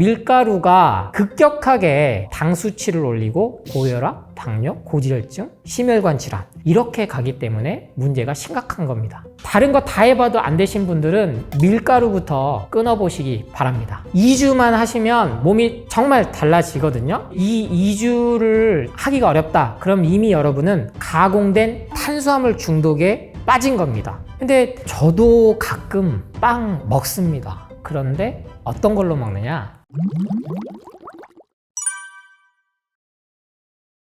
밀가루가 급격하게 당 수치를 올리고 고혈압, 당뇨, 고지혈증, 심혈관 질환 이렇게 가기 때문에 문제가 심각한 겁니다. 다른 거 다 해봐도 안 되신 분들은 밀가루부터 끊어보시기 바랍니다. 2주만 하시면 몸이 정말 달라지거든요. 이 2주를 하기가 어렵다. 그럼 이미 여러분은 가공된 탄수화물 중독에 빠진 겁니다. 근데 저도 가끔 빵 먹습니다. 그런데 어떤 걸로 먹느냐?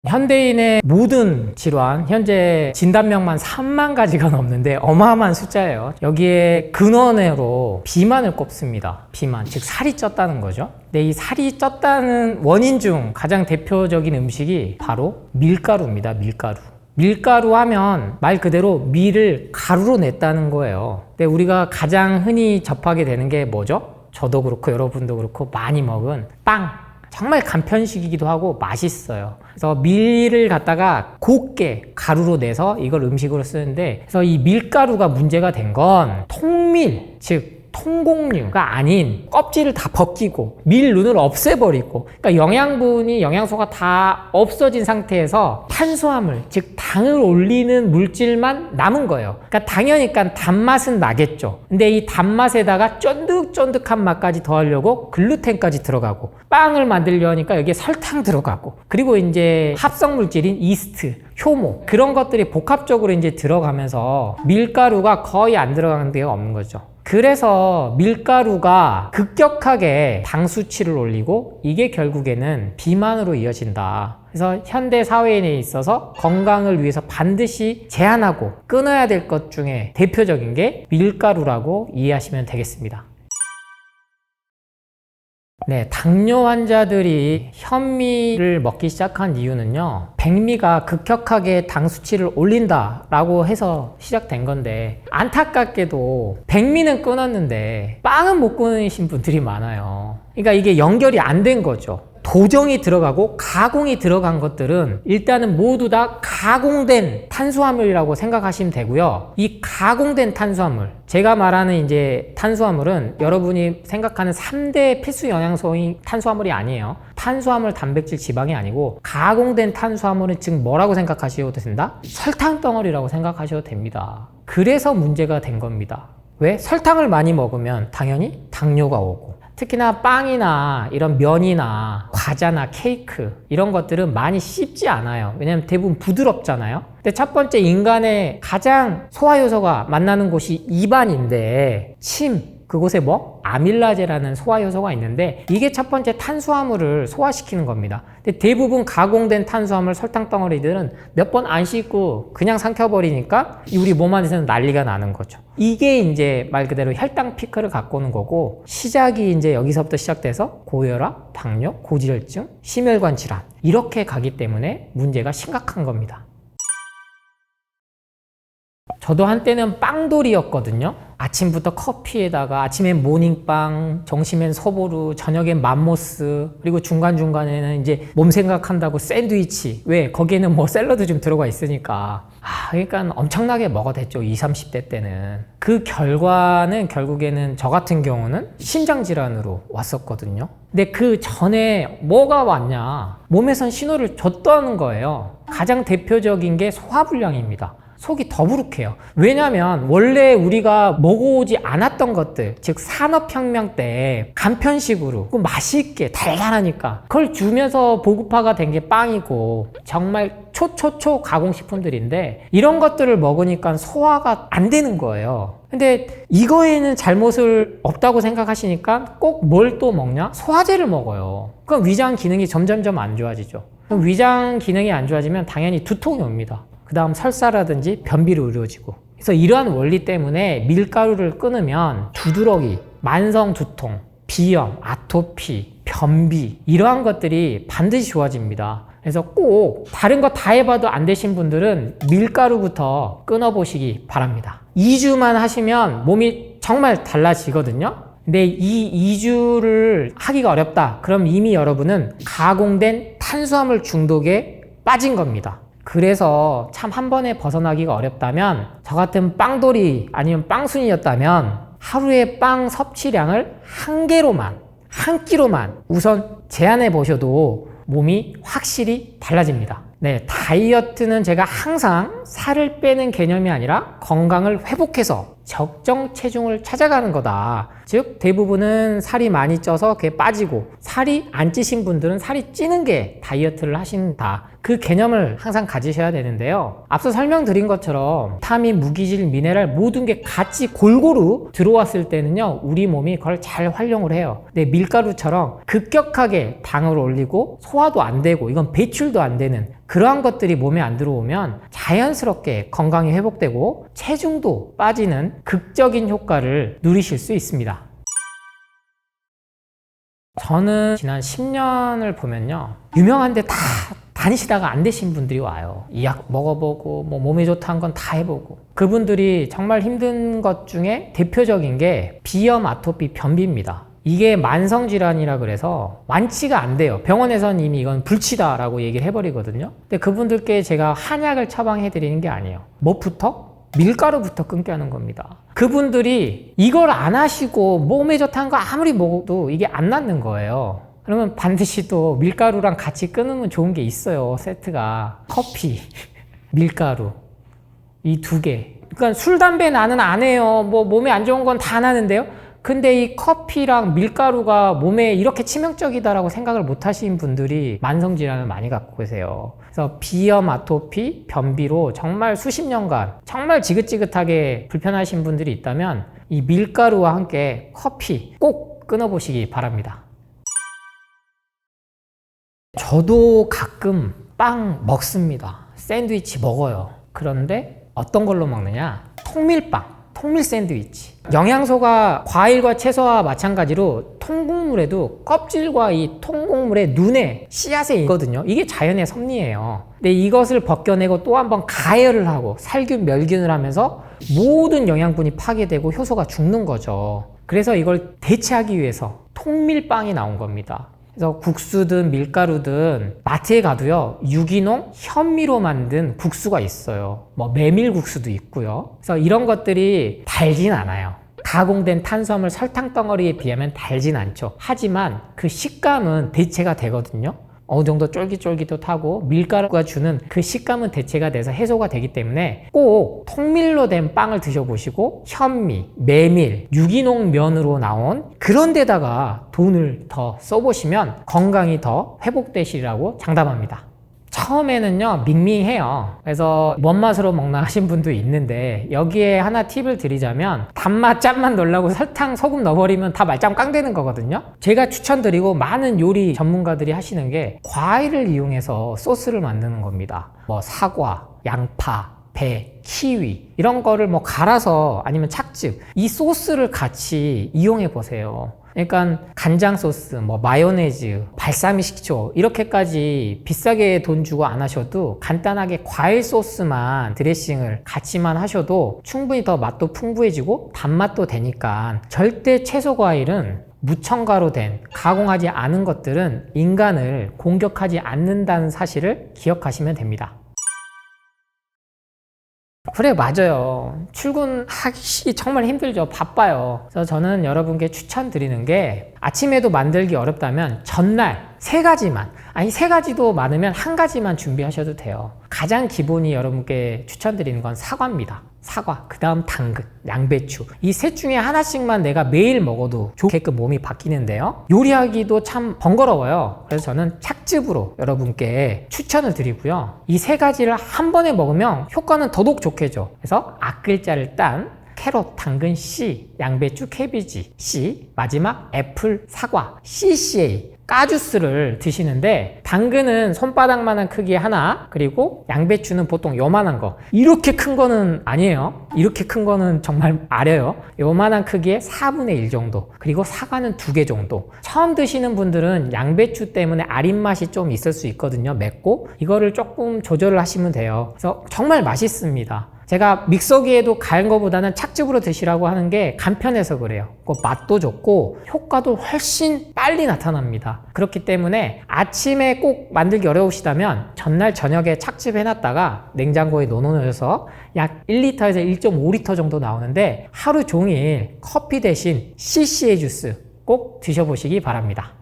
현대인의 모든 질환, 현재 진단명만 3만 가지가 넘는데 어마어마한 숫자예요. 여기에 근원으로 비만을 꼽습니다. 비만, 즉 살이 쪘다는 거죠. 근데 이 살이 쪘다는 원인 중 가장 대표적인 음식이 바로 밀가루입니다. 밀가루 하면 말 그대로 밀을 가루로 냈다는 거예요. 근데 우리가 가장 흔히 접하게 되는 게 뭐죠? 저도 그렇고 여러분도 그렇고 많이 먹은 빵. 정말 간편식이기도 하고 맛있어요. 그래서 밀을 갖다가 곱게 가루로 내서 이걸 음식으로 쓰는데, 그래서 이 밀가루가 문제가 된 건 통밀, 즉 통곡류가 아닌 껍질을 다 벗기고 밀눈을 없애버리고, 그러니까 영양분이, 영양소가 다 없어진 상태에서 탄수화물, 즉 당을 올리는 물질만 남은 거예요. 그러니까 당연히 단맛은 나겠죠. 근데 이 단맛에다가 쫀득쫀득한 맛까지 더하려고 글루텐까지 들어가고, 빵을 만들려니까 여기에 설탕 들어가고, 그리고 이제 합성 물질인 이스트, 효모, 그런 것들이 복합적으로 이제 들어가면서 밀가루가 거의 안 들어가는 데가 없는 거죠. 그래서 밀가루가 급격하게 당 수치를 올리고 이게 결국에는 비만으로 이어진다. 그래서 현대 사회에 있어서 건강을 위해서 반드시 제한하고 끊어야 될 것 중에 대표적인 게 밀가루라고 이해하시면 되겠습니다. 네, 당뇨 환자들이 현미를 먹기 시작한 이유는요, 백미가 급격하게 당 수치를 올린다라고 해서 시작된 건데, 안타깝게도 백미는 끊었는데 빵은 못 끊으신 분들이 많아요. 그러니까 이게 연결이 안 된 거죠. 도정이 들어가고 가공이 들어간 것들은 일단은 모두 다 가공된 탄수화물이라고 생각하시면 되고요. 이 가공된 탄수화물, 제가 말하는 이제 탄수화물은 여러분이 생각하는 3대 필수 영양소인 탄수화물이 아니에요. 탄수화물, 단백질, 지방이 아니고 가공된 탄수화물은 즉 뭐라고 생각하셔도 된다? 설탕 덩어리라고 생각하셔도 됩니다. 그래서 문제가 된 겁니다. 왜? 설탕을 많이 먹으면 당연히 당뇨가 오고, 특히나 빵이나 이런 면이나 과자나 케이크 이런 것들은 많이 씹지 않아요. 왜냐면 대부분 부드럽잖아요. 근데 첫 번째, 인간의 가장 소화효소가 만나는 곳이 입안인데, 침, 그곳에 아밀라제라는 소화효소가 있는데, 이게 첫 번째 탄수화물을 소화시키는 겁니다. 근데 대부분 가공된 탄수화물, 설탕 덩어리들은 몇 번 안 씻고 그냥 삼켜버리니까 우리 몸 안에서는 난리가 나는 거죠. 이게 이제 말 그대로 혈당 피크를 갖고 오는 거고, 시작이 이제 여기서부터 시작돼서 고혈압, 당뇨, 고지혈증, 심혈관 질환 이렇게 가기 때문에 문제가 심각한 겁니다. 저도 한때는 빵돌이였거든요. 아침부터 커피에다가, 아침엔 모닝빵, 점심엔 소보루, 저녁엔 맘모스, 그리고 중간중간에는 이제 몸 생각한다고 샌드위치. 왜? 거기에는 샐러드 좀 들어가 있으니까. 그러니까 엄청나게 먹어댔죠, 20, 30대 때는. 그 결과는 결국에는 저 같은 경우는 심장질환으로 왔었거든요. 근데 그 전에 뭐가 왔냐? 몸에선 신호를 줬다는 거예요. 가장 대표적인 게 소화불량입니다. 속이 더부룩해요. 왜냐면 원래 우리가 먹어오지 않았던 것들, 즉 산업혁명 때 간편식으로 맛있게 달달하니까 그걸 주면서 보급화가 된 게 빵이고, 정말 초초초 가공식품들인데, 이런 것들을 먹으니까 소화가 안 되는 거예요. 근데 이거에는 잘못을 없다고 생각하시니까 꼭 뭘 또 먹냐? 소화제를 먹어요. 그럼 위장 기능이 점점점 안 좋아지죠. 그럼 위장 기능이 안 좋아지면 당연히 두통이 옵니다. 그 다음 설사라든지 변비로 이루어지고. 그래서 이러한 원리 때문에 밀가루를 끊으면 두드러기, 만성 두통, 비염, 아토피, 변비 이러한 것들이 반드시 좋아집니다. 그래서 꼭 다른 거 다 해봐도 안 되신 분들은 밀가루부터 끊어보시기 바랍니다. 2주만 하시면 몸이 정말 달라지거든요. 근데 이 2주를 하기가 어렵다. 그럼 이미 여러분은 가공된 탄수화물 중독에 빠진 겁니다. 그래서 참 한 번에 벗어나기가 어렵다면, 저 같은 빵돌이 아니면 빵순이였다면 하루에 빵 섭취량을 1개로만, 한 끼로만 우선 제한해 보셔도 몸이 확실히 달라집니다. 네, 다이어트는 제가 항상 살을 빼는 개념이 아니라 건강을 회복해서 적정 체중을 찾아가는 거다. 즉 대부분은 살이 많이 쪄서 그게 빠지고, 살이 안 찌신 분들은 살이 찌는 게 다이어트를 하신다. 그 개념을 항상 가지셔야 되는데요. 앞서 설명드린 것처럼 비타민, 무기질, 미네랄 모든 게 같이 골고루 들어왔을 때는요, 우리 몸이 그걸 잘 활용을 해요. 근데 밀가루처럼 급격하게 당을 올리고 소화도 안 되고 이건 배출도 안 되는 그러한 것들이 몸에 안 들어오면 자연스럽게 건강이 회복되고 체중도 빠지는 극적인 효과를 누리실 수 있습니다. 저는 지난 10년을 보면요, 유명한데 다 다니시다가 안 되신 분들이 와요. 이 약 먹어보고 뭐 몸에 좋다는 건 다 해보고. 그분들이 정말 힘든 것 중에 대표적인 게 비염, 아토피, 변비입니다. 이게 만성질환이라 그래서 완치가 안 돼요. 병원에서는 이미 이건 불치다라고 얘기를 해버리거든요. 근데 그분들께 제가 한약을 처방해 드리는 게 아니에요. 뭐부터? 밀가루부터 끊게 하는 겁니다. 그분들이 이걸 안 하시고 몸에 좋다는 거 아무리 먹어도 이게 안 낫는 거예요. 그러면 반드시 또 밀가루랑 같이 끊으면 좋은 게 있어요. 세트가 커피, 밀가루 이 두 개. 그러니까 술, 담배 나는 안 해요. 뭐 몸에 안 좋은 건 다 나는데요. 근데 이 커피랑 밀가루가 몸에 이렇게 치명적이다라고 생각을 못 하시는 분들이 만성질환을 많이 갖고 계세요. 그래서 비염, 아토피, 변비로 정말 수십 년간 정말 지긋지긋하게 불편하신 분들이 있다면 이 밀가루와 함께 커피 꼭 끊어보시기 바랍니다. 저도 가끔 빵 먹습니다. 샌드위치 먹어요. 그런데 어떤 걸로 먹느냐? 통밀빵. 통밀 샌드위치. 영양소가 과일과 채소와 마찬가지로 통곡물에도 껍질과 이 통곡물의 눈에 씨앗에 있거든요. 이게 자연의 섭리예요. 근데 이것을 벗겨내고 또 한 번 가열을 하고 살균, 멸균을 하면서 모든 영양분이 파괴되고 효소가 죽는 거죠. 그래서 이걸 대체하기 위해서 통밀빵이 나온 겁니다. 그래서 국수든 밀가루든 마트에 가도요, 유기농 현미로 만든 국수가 있어요. 뭐 메밀국수도 있고요. 그래서 이런 것들이 달진 않아요. 가공된 탄수화물 설탕 덩어리에 비하면 달진 않죠. 하지만 그 식감은 대체가 되거든요. 어느 정도 쫄깃쫄깃하고 밀가루가 주는 그 식감은 대체가 돼서 해소가 되기 때문에 꼭 통밀로 된 빵을 드셔보시고 현미, 메밀, 유기농 면으로 나온 그런 데다가 돈을 더 써보시면 건강이 더 회복되시리라고 장담합니다. 처음에는요, 밍밍해요. 그래서 뭔 맛으로 먹나 하신 분도 있는데 여기에 하나 팁을 드리자면 단맛, 짠맛 넣으려고 설탕, 소금 넣어버리면 다 말짱 깡 되는 거거든요. 제가 추천드리고 많은 요리 전문가들이 하시는 게 과일을 이용해서 소스를 만드는 겁니다. 뭐 사과, 양파, 배, 키위 이런 거를 뭐 갈아서 아니면 착즙 이 소스를 같이 이용해 보세요. 그러니까 간장 소스, 뭐 마요네즈, 발사믹 식초 이렇게까지 비싸게 돈 주고 안 하셔도 간단하게 과일 소스만 드레싱을 같이만 하셔도 충분히 더 맛도 풍부해지고 단맛도 되니까 절대 채소 과일은 무첨가로 된 가공하지 않은 것들은 인간을 공격하지 않는다는 사실을 기억하시면 됩니다. 그래, 맞아요. 출근하기 정말 힘들죠. 바빠요. 그래서 저는 여러분께 추천드리는 게 아침에도 만들기 어렵다면 전날 3가지만, 아니 3가지도 많으면 1가지만 준비하셔도 돼요. 가장 기본이 여러분께 추천드리는 건 사과입니다. 사과, 그 다음 당근, 양배추 이 셋 중에 하나씩만 내가 매일 먹어도 좋게끔 몸이 바뀌는데요. 요리하기도 참 번거로워요. 그래서 저는 착즙으로 여러분께 추천을 드리고요. 이 3가지를 한 번에 먹으면 효과는 더더욱 좋겠죠. 그래서 앞글자를 딴 캐럿, 당근 C, 양배추, 캐비지 C, 마지막 애플, 사과 CCA 까주스를 드시는데 당근은 손바닥만한 크기의 하나, 그리고 양배추는 보통 요만한 거, 이렇게 큰 거는 아니에요. 이렇게 큰 거는 정말 아려요. 요만한 크기의 4분의 1 정도, 그리고 사과는 2개 정도. 처음 드시는 분들은 양배추 때문에 아린 맛이 좀 있을 수 있거든요. 맵고 이거를 조금 조절을 하시면 돼요. 그래서 정말 맛있습니다. 제가 믹서기에도 갈 거보다는 착즙으로 드시라고 하는 게 간편해서 그래요. 맛도 좋고 효과도 훨씬 빨리 나타납니다. 그렇기 때문에 아침에 꼭 만들기 어려우시다면 전날 저녁에 착즙해놨다가 냉장고에 넣어놓으셔서 약 1리터에서 1.5리터 정도 나오는데 하루 종일 커피 대신 CCA 주스 꼭 드셔보시기 바랍니다.